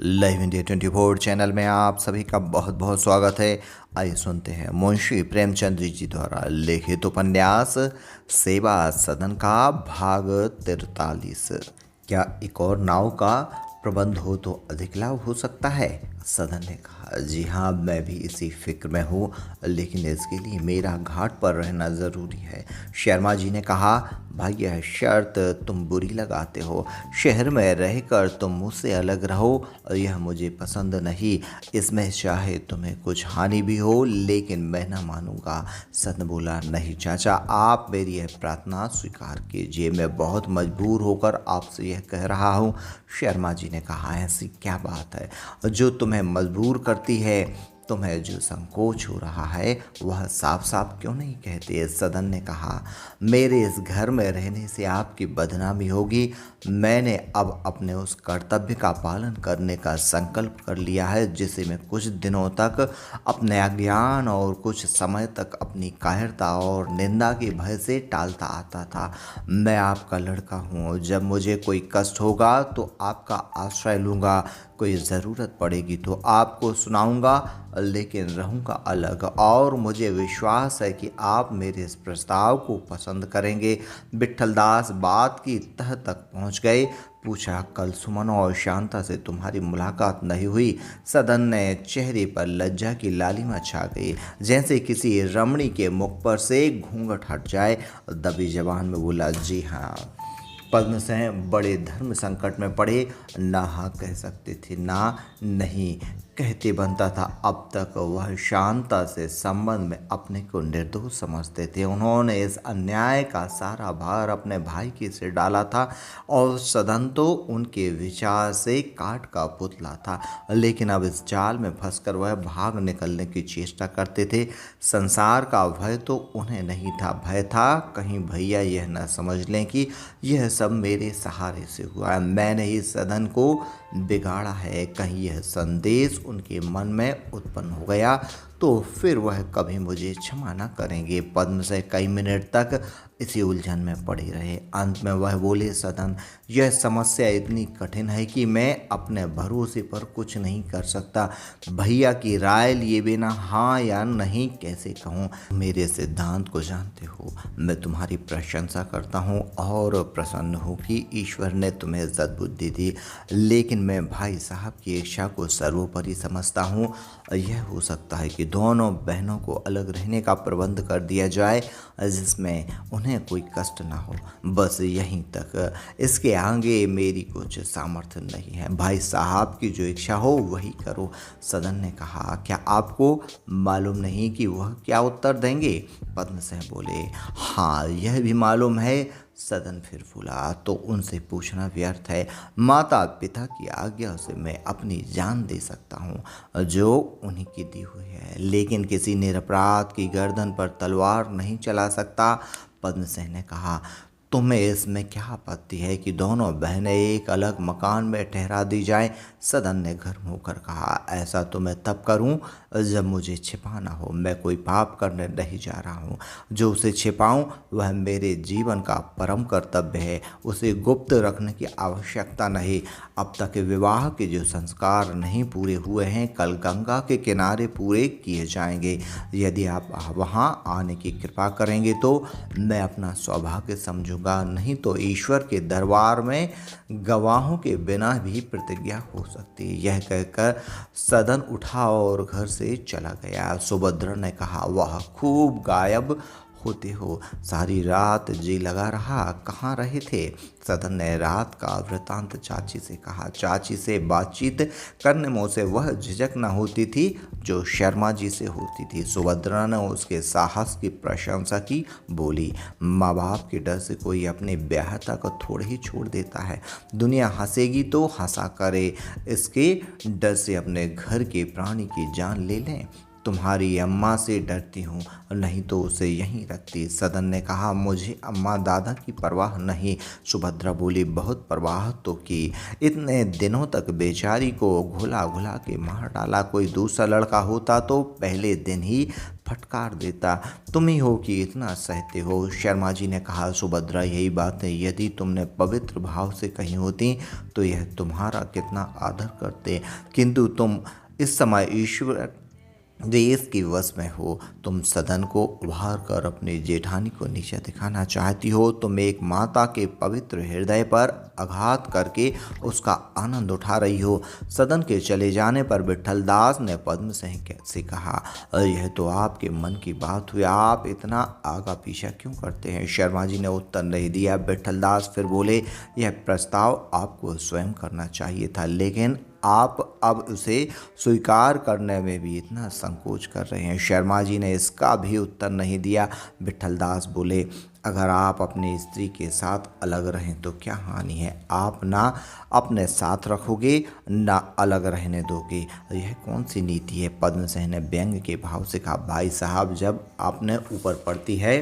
Live India 24 channel में आप सभी का बहुत बहुत स्वागत है। आइए सुनते हैं मुंशी प्रेमचंद जी द्वारा लिखित उपन्यास सेवा सदन का भाग 43। क्या एक और नाव का प्रबंध हो तो अधिक लाभ हो सकता है? सदन ने कहा, जी हाँ, मैं भी इसी फिक्र में हूँ, लेकिन इसके लिए मेरा घाट पर रहना ज़रूरी है। शर्मा जी ने कहा, भाई यह शर्त तुम बुरी लगाते हो। शहर में रहकर तुम मुझसे अलग रहो, यह मुझे पसंद नहीं। इसमें चाहे तुम्हें कुछ हानि भी हो, लेकिन मैं न मानूंगा। सदन बोला, नहीं चाचा, आप मेरी यह प्रार्थना स्वीकार कीजिए। मैं बहुत मजबूर होकर आपसे यह कह रहा हूँ। शर्मा जी ने कहा, ऐसी क्या बात है जो तुम्हें मजबूर करती है? तुम्हें जो संकोच हो रहा है वह साफ साफ क्यों नहीं कहते? सदन ने कहा, मेरे इस घर में रहने से आपकी बदनामी होगी। मैंने अब अपने उस कर्तव्य का पालन करने का संकल्प कर लिया है जिसे मैं कुछ दिनों तक अपने अज्ञान और कुछ समय तक अपनी कायरता और निंदा के भय से टालता आता था। मैं आपका लड़का हूँ। जब मुझे कोई कष्ट होगा तो आपका आश्रय लूँगा, कोई ज़रूरत पड़ेगी तो आपको सुनाऊंगा, लेकिन रहूंगा अलग। और मुझे विश्वास है कि आप मेरे इस प्रस्ताव को पसंद करेंगे। विट्ठलदास बात की तह तक पहुंच गए। पूछा, कल सुमन और शांता से तुम्हारी मुलाकात नहीं हुई? सदन ने चेहरे पर लज्जा की लालिमा छा गई, जैसे किसी रमणी के मुख पर से घूंघट हट जाए। दबी जबान में बोला, जी हाँ। पद्मसेन बड़े धर्म संकट में पड़े, ना हाँ कह सकते थे ना नहीं कहते बनता था। अब तक वह शांता से संबंध में अपने को निर्दोष समझते थे। उन्होंने इस अन्याय का सारा भार अपने भाई के सिर डाला था और सदन तो उनके विचार से काठ का पुतला था। लेकिन अब इस जाल में फंसकर वह भाग निकलने की चेष्टा करते थे। संसार का भय तो उन्हें नहीं था, भय था कहीं भैया यह न समझ लें कि यह सब मेरे सहारे से हुआ है। मैंने ही सदन को बिगाड़ा है। कहीं यह संदेश उनके मन में उत्पन्न हो गया तो फिर वह कभी मुझे क्षमा न करेंगे। पद्म से कई मिनट तक इसी उलझन में पड़े रहे। अंत में वह बोले, सदन, यह समस्या इतनी कठिन है कि मैं अपने भरोसे पर कुछ नहीं कर सकता। भैया की राय लिए बिना हाँ या नहीं कैसे कहूँ? मेरे सिद्धांत को जानते हो, मैं तुम्हारी प्रशंसा करता हूँ और प्रसन्न हूँ कि ईश्वर ने तुम्हें सद्बुद्धि दी, लेकिन मैं भाई साहब की इच्छा को सर्वोपरि समझता हूँ। यह हो सकता है कि दोनों बहनों को अलग रहने का प्रबंध कर दिया जाए जिसमें उन्हें कोई कष्ट ना हो, बस यहीं तक। इसके आगे मेरी कुछ सामर्थ्य नहीं है। भाई साहब की जो इच्छा हो वही करो। सदन ने कहा, क्या आपको मालूम नहीं कि वह क्या उत्तर देंगे? पद्मसेन बोले, हाँ यह भी मालूम है। सदन फिर फूला, तो उनसे पूछना व्यर्थ है। माता पिता की आज्ञा से मैं अपनी जान दे सकता हूँ जो उन्हीं की दी हुई है, लेकिन किसी निरपराध की गर्दन पर तलवार नहीं चला सकता। पद्मसेन ने कहा, तुम्हें इसमें क्या आपत्ति है कि दोनों बहनें एक अलग मकान में ठहरा दी जाएं? सदन ने गर्म होकर कहा, ऐसा तो मैं तब करूं जब मुझे छिपाना हो। मैं कोई पाप करने नहीं जा रहा हूं। जो उसे छिपाऊं वह मेरे जीवन का परम कर्तव्य है। उसे गुप्त रखने की आवश्यकता नहीं। अब तक विवाह के जो संस्कार नहीं पूरे हुए हैं, कल गंगा के किनारे पूरे किए जाएंगे। यदि आप वहां आने की कृपा करेंगे तो मैं अपना सौभाग्य समझूंगा, नहीं तो ईश्वर के दरबार में गवाहों के बिना भी प्रतिज्ञा हो सकती है। यह कहकर सदन उठा और घर से चला गया। सुभद्रा ने कहा, वाह, खूब गायब होते हो, सारी रात जी लगा रहा, कहाँ रहे थे? सदन ने रात का वृतांत चाची से कहा। चाची से बातचीत करने में उसे वह झिझक न होती थी जो शर्मा जी से होती थी। सुभद्रा ने उसके साहस की प्रशंसा की, बोली, माँ बाप के डर से कोई अपने ब्याहता को थोड़े ही छोड़ देता है। दुनिया हंसेगी तो हंसा करे, इसके डर से अपने घर के प्राणी की जान ले लें। तुम्हारी अम्मा से डरती हूँ, नहीं तो उसे यहीं रखती। सदन ने कहा, मुझे अम्मा दादा की परवाह नहीं। सुभद्रा बोली, बहुत परवाह तो की। इतने दिनों तक बेचारी को घुला घुला के मार डाला। कोई दूसरा लड़का होता तो पहले दिन ही फटकार देता। तुम ही हो कि इतना सहते हो। शर्मा जी ने कहा, सुभद्रा यही बात है, यदि तुमने पवित्र भाव से कही होती तो यह तुम्हारा कितना आदर करते, किंतु तुम इस समय ईश्वर देश की वश में हो। तुम सदन को उभार कर अपनी जेठानी को नीचे दिखाना चाहती हो। तुम एक माता के पवित्र हृदय पर आघात करके उसका आनंद उठा रही हो। सदन के चले जाने पर विट्ठलदास ने पद्म सिंह से कहा, यह तो आपके मन की बात हुई, आप इतना आगा पीछा क्यों करते हैं। शर्मा जी ने उत्तर नहीं दिया। विट्ठलदास फिर बोले, यह प्रस्ताव आपको स्वयं करना चाहिए था, लेकिन आप अब उसे स्वीकार करने में भी इतना संकोच कर रहे हैं। शर्मा जी ने इसका भी उत्तर नहीं दिया। विट्ठलदास बोले, अगर आप अपनी स्त्री के साथ अलग रहें तो क्या हानि है। आप ना अपने साथ रखोगे ना अलग रहने दोगे, यह कौन सी नीति है। पद्म सिंह ने व्यंग के भाव से कहा, भाई साहब, जब आपने ऊपर पड़ती है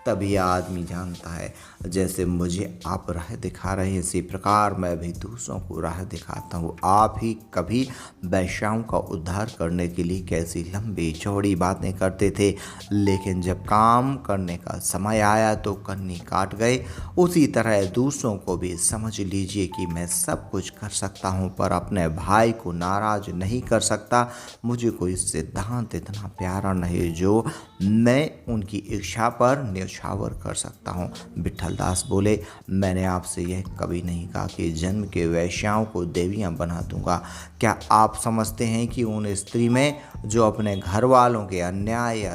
तभी आदमी जानता है। जैसे मुझे आप राह दिखा रहे हैं, इसी प्रकार मैं भी दूसरों को राह दिखाता हूँ। आप ही कभी वैश्याओं का उद्धार करने के लिए कैसी लंबी चौड़ी बातें करते थे, लेकिन जब काम करने का समय आया तो कन्नी काट गए। उसी तरह दूसरों को भी समझ लीजिए कि मैं सब कुछ कर सकता हूँ, पर अपने भाई को नाराज नहीं कर सकता। मुझे कोई सिद्धांत इतना प्यारा नहीं जो मैं उनकी इच्छा पर न्यौछावर कर सकता हूँ। विट्ठलदास बोले, मैंने आपसे यह कभी नहीं कहा कि जन्म के वैश्याओं को देवियाँ बना दूंगा। क्या आप समझते हैं कि उन स्त्री में जो अपने घर वालों के अन्याय या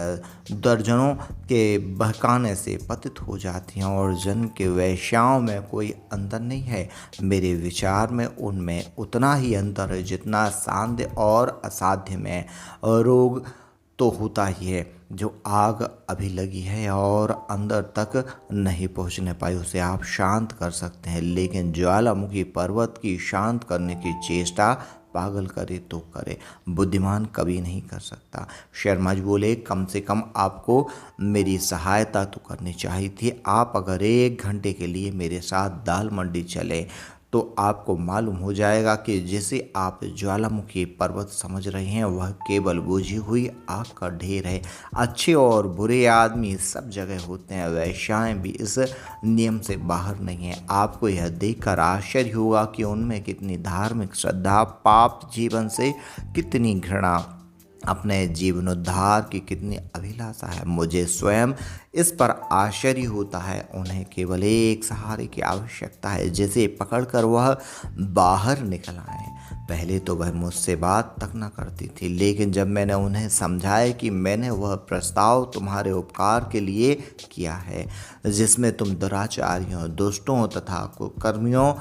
दर्जनों के बहकाने से पतित हो जाती हैं और जन्म के वैश्याओं में कोई अंतर नहीं है। मेरे विचार में उनमें उतना ही अंतर है जितना साध्य और असाध्य में। रोग तो होता ही है। जो आग अभी लगी है और अंदर तक नहीं पहुंचने पाई, उसे आप शांत कर सकते हैं, लेकिन ज्वालामुखी पर्वत की शांत करने की चेष्टा पागल करे तो करे, बुद्धिमान कभी नहीं कर सकता। शर्मा जी बोले, कम से कम आपको मेरी सहायता तो करनी चाहिए थी। आप अगर 1 घंटे के लिए मेरे साथ दाल मंडी चले तो आपको मालूम हो जाएगा कि जिसे आप ज्वालामुखी पर्वत समझ रहे हैं वह केवल बुझी हुई आग का ढेर है। अच्छे और बुरे आदमी सब जगह होते हैं, वैश्याएं भी इस नियम से बाहर नहीं है। आपको यह देखकर आश्चर्य होगा कि उनमें कितनी धार्मिक श्रद्धा, पाप जीवन से कितनी घृणा, अपने जीवनोद्धार की कितनी अभिलाषा है। मुझे स्वयं इस पर आश्चर्य होता है। उन्हें केवल एक सहारे की आवश्यकता है, जिसे पकड़कर वह बाहर निकल आए। पहले तो वह मुझसे बात तक न करती थी, लेकिन जब मैंने उन्हें समझाया कि मैंने वह प्रस्ताव तुम्हारे उपकार के लिए किया है जिसमें तुम दुराचारियों, दुष्टों तथा कुकर्मियों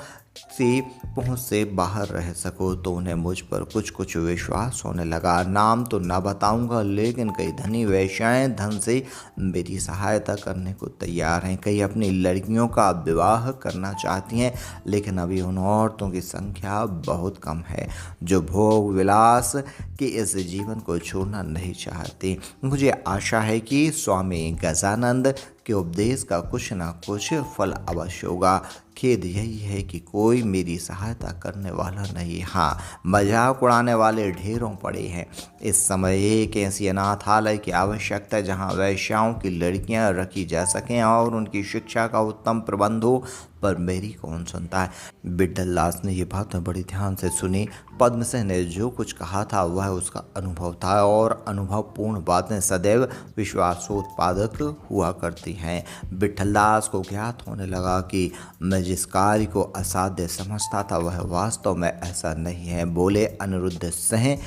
से पहुंच से बाहर रह सको, तो उन्हें मुझ पर कुछ कुछ विश्वास होने लगा। नाम तो ना बताऊंगा, लेकिन कई धनी वैश्याएं धन से मेरी सहायता करने को तैयार हैं। कई अपनी लड़कियों का विवाह करना चाहती हैं, लेकिन अभी उन औरतों की संख्या बहुत कम है जो भोग विलास के इस जीवन को छोड़ना नहीं चाहती। मुझे आशा है कि स्वामी गजानंद के उपदेश का कुछ ना कुछ फल अवश्य होगा। खेद यही है कि कोई मेरी सहायता करने वाला नहीं। हाँ, मजाक उड़ाने वाले ढेरों पड़े हैं। इस समय एक ऐसी अनाथालय की आवश्यकता है जहाँ वैश्याओं की लड़कियाँ रखी जा सकें और उनकी शिक्षा का उत्तम प्रबंध हो, पर मेरी कौन सुनता है। विट्ठलदास ने ये बातें बड़ी ध्यान से सुनी। पद्म सिंह ने जो कुछ कहा था वह उसका अनुभव था, और अनुभवपूर्ण बातें सदैव विश्वासोत्पादक हुआ करती हैं। विट्ठलदास को ज्ञात होने लगा कि मैं जिस कार्य को असाध्य समझता था वह वास्तव में ऐसा नहीं है। बोले, अनिरुद्ध सिंह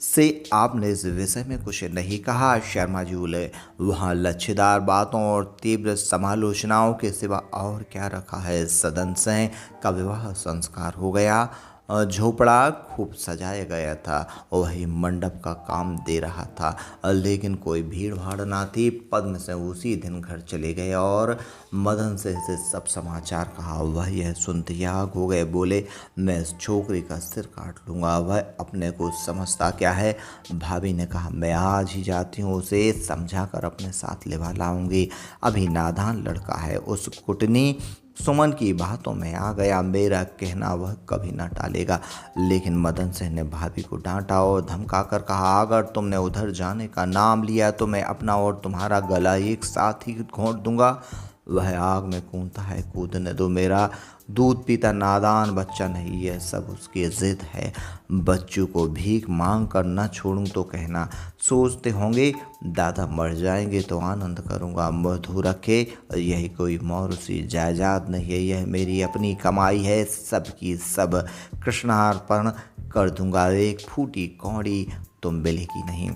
से आपने इस विषय में कुछ नहीं कहा। शर्मा जी बोले, वहाँ लच्छेदार बातों और तीव्र समालोचनाओं के सिवा और क्या रखा है। सदन सिंह का विवाह संस्कार हो गया झोपड़ा खूब सजाया गया था और वही मंडप का काम दे रहा था। लेकिन कोई भीड़ भाड़ ना थी। पद्म सिंह उसी दिन घर चले गए और मदन सिंह से सब समाचार कहा। वह यह सुनते आग हो गए। बोले, मैं इस छोकरी का सिर काट लूँगा, वह अपने को समझता क्या है। भाभी ने कहा, मैं आज ही जाती हूँ, उसे समझा कर अपने साथ लेवा लाऊंगी। अभी नादान लड़का है। उस कुटनी सुमन की बातों में आ गया। मेरा कहना वह कभी न टालेगा। लेकिन मदन सिंह ने भाभी को डांटा और धमका कर कहा, अगर तुमने उधर जाने का नाम लिया तो मैं अपना और तुम्हारा गला एक साथ ही घोंट दूंगा। वह आग में कूदता है, कूदने दो। मेरा दूध पीता नादान बच्चा नहीं, यह सब उसकी जिद है। बच्चों को भीख मांग कर न छोड़ूं तो कहना। सोचते होंगे दादा मर जाएंगे तो आनंद करूंगा। मधु रखे, यही कोई मौरूसी जायदाद नहीं है, यह मेरी अपनी कमाई है। सबकी सब कृष्णार्पण कर दूंगा। एक फूटी कौड़ी तो मिलेगी नहीं।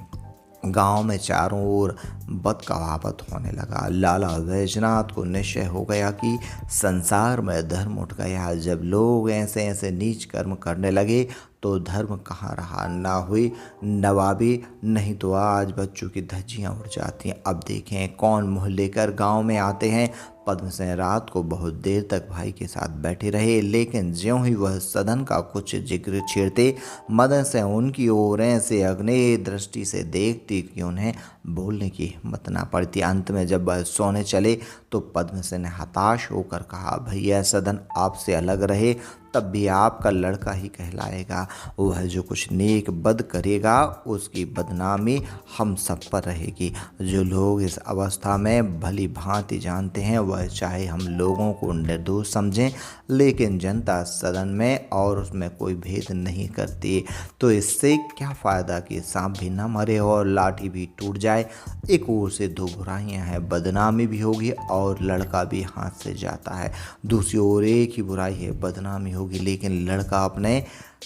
गांव में चारों ओर बदकवावत होने लगा। लाला वैजनाथ को निश्चय हो गया कि संसार में धर्म उठ गया। जब लोग ऐसे ऐसे नीच कर्म करने लगे तो धर्म कहाँ रहा। ना हुई नवाबी, नहीं तो आज बच्चों की धज्जियाँ उड़ जाती हैं। अब देखें कौन मुँह लेकर गांव में आते हैं। पद्म सिंह रात को बहुत देर तक भाई के साथ बैठे रहे। लेकिन ज्यों ही वह सदन का कुछ जिक्र छेड़ते, मदन सिंह उनकी ओर ऐसे अग्नि दृष्टि से देखती कि उन्हें बोलने की हिम्मत ना पड़ती। अंत में जब वह सोने चले तो पद्म सिंह ने हताश होकर कहा, भैया सदन आपसे अलग रहे तब भी आपका लड़का ही कहलाएगा। वह जो कुछ नेक बद करेगा उसकी बदनामी हम सब पर रहेगी। जो लोग इस अवस्था में भली भांति जानते हैं वह चाहे हम लोगों को निर्दोष समझें, लेकिन जनता सदन में और उसमें कोई भेद नहीं करती। तो इससे क्या फ़ायदा कि सांप भी न मरे और लाठी भी टूट जाए। एक ओर से दो बुराइयां हैं, बदनामी भी होगी और लड़का भी हाथ से जाता है। दूसरी ओर एक ही बुराई है, बदनामी होगी लेकिन लड़का अपने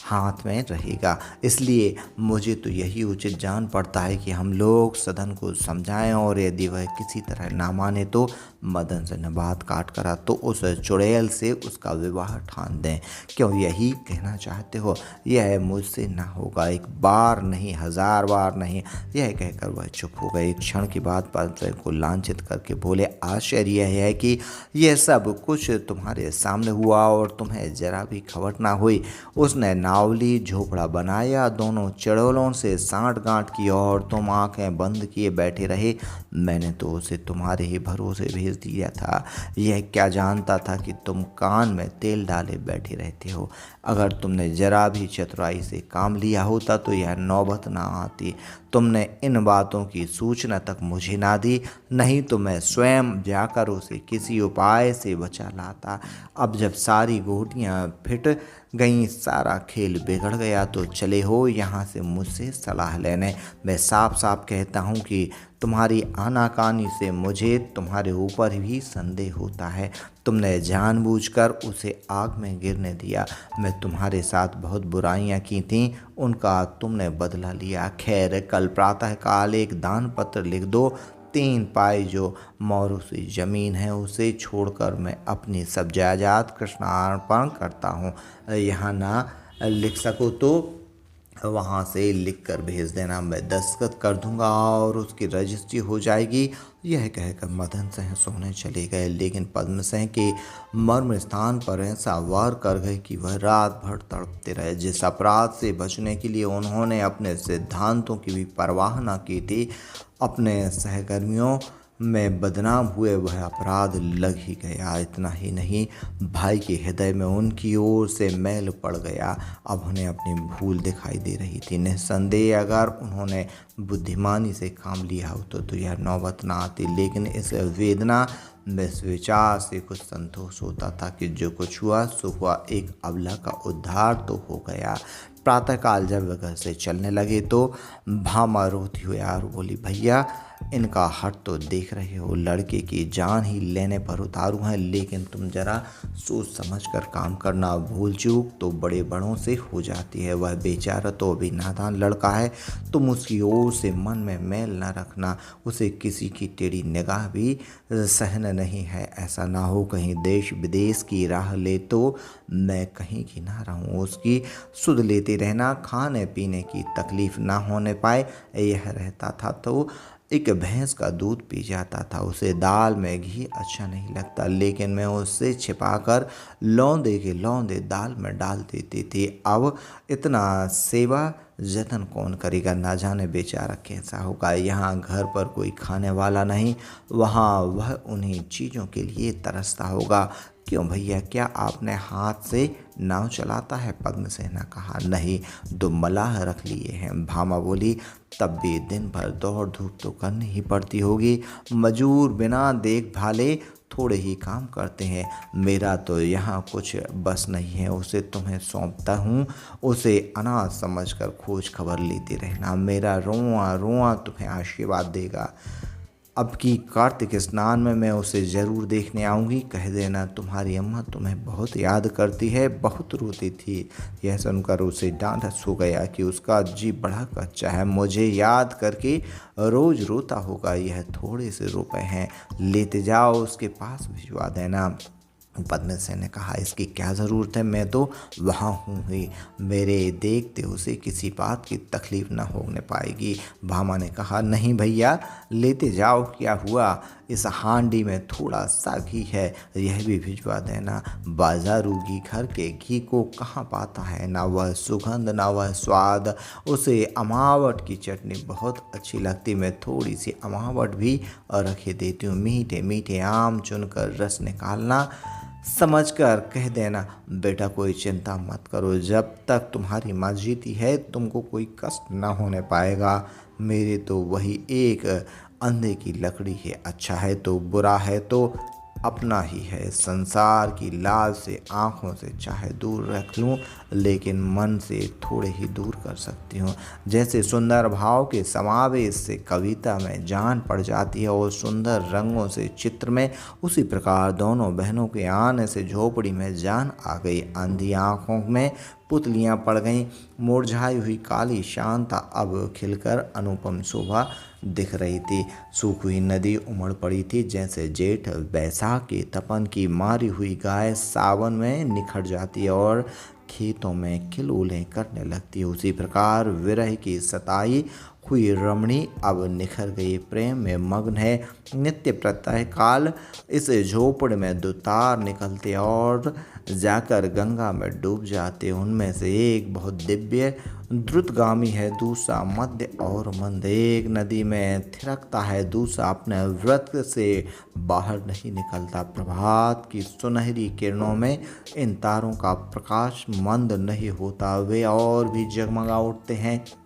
हाथ में रहेगा। इसलिए मुझे तो यही उचित जान पड़ता है कि हम लोग सदन को समझाएं और यदि वह किसी तरह ना माने तो मदन सिंह ने बात काट करा तो उस चुड़ैल से उसका विवाह ठान दें। क्यों यही कहना चाहते हो? यह मुझसे ना होगा, एक बार नहीं 1000 बार नहीं। यह कहकर वह चुप हो गए। एक क्षण के बाद पद्म सिंह को लांछित करके बोले, आश्चर्य है कि यह सब कुछ तुम्हारे सामने हुआ और तुम्हें जरा भी खबर ना हुई। उसने नावली झोपड़ा बनाया, दोनों चड़ोलों से साँठ गांठ की और तुम आंखें बंद किए बैठे रहे। मैंने तो उसे तुम्हारे ही भरोसे भेज दिया था। यह क्या जानता था कि तुम कान में तेल डाले बैठे रहते हो। अगर तुमने जरा भी चतुराई से काम लिया होता तो यह नौबत ना आती। तुमने इन बातों की सूचना तक मुझे ना दी, नहीं तो मैं स्वयं जाकर उसे किसी उपाय से बचा लाता। अब जब सारी गोटियां फिट गई, सारा खेल बिगड़ गया, तो चले हो यहाँ से मुझसे सलाह लेने। मैं साफ साफ कहता हूँ कि तुम्हारी आनाकानी से मुझे तुम्हारे ऊपर भी संदेह होता है। तुमने जानबूझकर उसे आग में गिरने दिया। मैं तुम्हारे साथ बहुत बुराइयां की थीं, उनका तुमने बदला लिया। खैर, कल प्रातःकाल एक दान पत्र लिख दो। 3 पाई जो मौरूसी ज़मीन है उसे छोड़कर मैं अपनी सब जायदाद कृष्णार्पण करता हूँ। यहाँ ना लिख सको तो वहाँ से लिख कर भेज देना, मैं दस्तखत कर दूंगा और उसकी रजिस्ट्री हो जाएगी। यह कहकर मदन सिंह सोने चले गए। लेकिन पद्म सिंह के मर्म स्थान पर ऐसा वार कर गए कि वह रात भर तड़पते रहे। जिस अपराध से बचने के लिए उन्होंने अपने सिद्धांतों की भी परवाह न की थी, अपने सहकर्मियों में बदनाम हुए, वह अपराध लग ही गया। इतना ही नहीं, भाई के हृदय में उनकी ओर से मैल पड़ गया। अब उन्हें अपनी भूल दिखाई दे रही थी। निस्संदेह अगर उन्होंने बुद्धिमानी से काम लिया होता तो यह नौबत ना आती। लेकिन इस वेदना में इस विचार से कुछ संतोष होता था कि जो कुछ हुआ सो हुआ, एक अबला का उद्धार तो हो गया। प्रातःकाल जब वे घर से चलने लगे तो भामा रोती हुई और बोली, भैया इनका हट तो देख रहे हो, लड़के की जान ही लेने पर उतारू हैं, लेकिन तुम जरा सोच समझ कर काम करना। भूल चूक तो बड़े बड़ों से हो जाती है। वह बेचारा तो अभी नादान लड़का है, तुम उसकी ओर से मन में मैल न रखना। उसे किसी की टेढ़ी निगाह भी सहन नहीं है। ऐसा ना हो कहीं देश विदेश की राह ले तो मैं कहीं की ना रहूं। उसकी सुध लेते रहना, खाने पीने की तकलीफ ना होने पाए। यह रहता था तो एक भैंस का दूध पी जाता था। उसे दाल में घी अच्छा नहीं लगता, लेकिन मैं उससे छिपाकर लौंदे के लौंदे दाल में डाल देती थी। अब इतना सेवा जतन कौन करेगा, ना जाने बेचारा कैसा होगा। यहाँ घर पर कोई खाने वाला नहीं, वहाँ वह उन्हीं चीज़ों के लिए तरसता होगा। क्यों भैया, क्या आपने हाथ से नाव चलाता है? पद्मसेन ने कहा। नहीं, दो मलाह रख लिए हैं। भामा बोली। तब भी दिन भर दौड़ धूप तो करनी ही पड़ती होगी। मजूर बिना देखभाले थोड़े ही काम करते हैं। मेरा तो यहाँ कुछ बस नहीं है, उसे तुम्हें सौंपता हूँ। उसे अनाथ समझकर खोज खबर लेते रहना। मेरा रोआ रोआ तुम्हें आशीर्वाद देगा। अब की कार्तिक स्नान में मैं उसे ज़रूर देखने आऊँगी। कह देना तुम्हारी अम्मा तुम्हें बहुत याद करती है, बहुत रोती थी। यह सुनकर उसे ढांढस हो गया कि उसका जी बड़ा कच्चा है। मुझे याद करके रोज़ रोता होगा। यह थोड़े से रुपए हैं, लेते जाओ, उसके पास भिजवा देना। पद्मसेन ने कहा। इसकी क्या ज़रूरत है, मैं तो वहाँ हूँ ही। मेरे देखते उसे किसी बात की तकलीफ न होने पाएगी। भामा ने कहा। नहीं भैया, लेते जाओ, क्या हुआ। इस हांडी में थोड़ा सा घी है, यह भी भिजवा देना। बाजारू घी घर के घी को कहाँ पाता है, ना वह सुगंध ना वह स्वाद। उसे अमावट की चटनी बहुत अच्छी लगती, मैं थोड़ी सी अमावट भी रखे देती हूँ। मीठे मीठे आम चुनकर रस निकालना, समझकर कह देना। बेटा कोई चिंता मत करो, जब तक तुम्हारी माँ जीती है तुमको कोई कष्ट ना होने पाएगा। मेरे तो वही एक अंधे की लकड़ी है, अच्छा है तो बुरा है तो अपना ही है। संसार की लाल से आँखों से चाहे दूर रख लूँ, लेकिन मन से थोड़े ही दूर कर सकती हूँ। जैसे सुंदर भाव के समावेश से कविता में जान पड़ जाती है और सुंदर रंगों से चित्र में, उसी प्रकार दोनों बहनों के आने से झोपड़ी में जान आ गई। अंधी आँखों में पुतलियाँ पड़ गईं। मुरझाई हुई काली शांता अब खिलकर अनुपम शोभा दिख रही थी। सूखी हुई नदी उमड़ पड़ी थी, जैसे जेठ बैसाख के तपन की मारी हुई गाय सावन में निखर जाती है और खेतों में खिलौले करने लगती है। उसी प्रकार विरह की सताई हुई रमणी अब निखर गई, प्रेम में मग्न है। नित्य प्रत्यह काल इस झोपड़ में दो तार निकलते और जाकर गंगा में डूब जाते। उनमें से एक बहुत दिव्य द्रुतगामी है, दूसरा मध्य और मंद। एक नदी में थिरकता है, दूसरा अपने व्रत से बाहर नहीं निकलता। प्रभात की सुनहरी किरणों में इन तारों का प्रकाश मंद नहीं होता, वे और भी जगमगा उठते हैं।